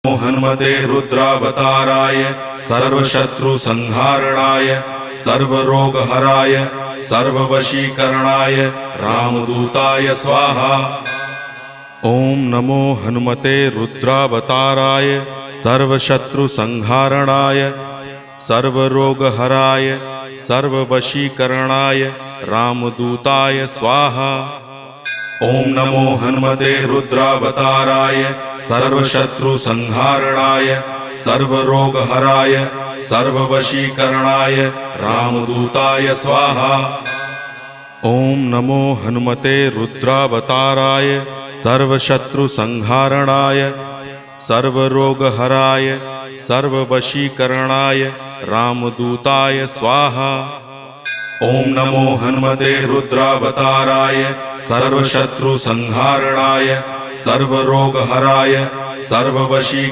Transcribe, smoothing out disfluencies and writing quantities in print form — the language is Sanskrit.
हनुमते रुद्रावताराय सर्वशत्रुसंहारणाय सर्वरोगहराय सर्ववशीकरणाय रामदूताय स्वाहा। ओम नमो हनुमते रुद्रावताराय सर्वशत्रुसंहारणाय सर्वरोगहराय सर्ववशीकरणाय रामदूताय स्वाहा। ओम नमो हनुमते रुद्रावताराय सर्वशत्रुसंहारणाय सर्वरोगहराय सर्ववशीकरणाय रामदूताय स्वाहा। ओम नमो हनुमते रुद्रावताराय सर्वशत्रुसंहारणाय सर्वरोगहराय सर्ववशीकरणाय रामदूताय स्वाहा। ओम नमो हनुमते रुद्रावताराय सर्वशत्रुसंहारणाय सर्वरोगहराय सर्ववशीकरणाय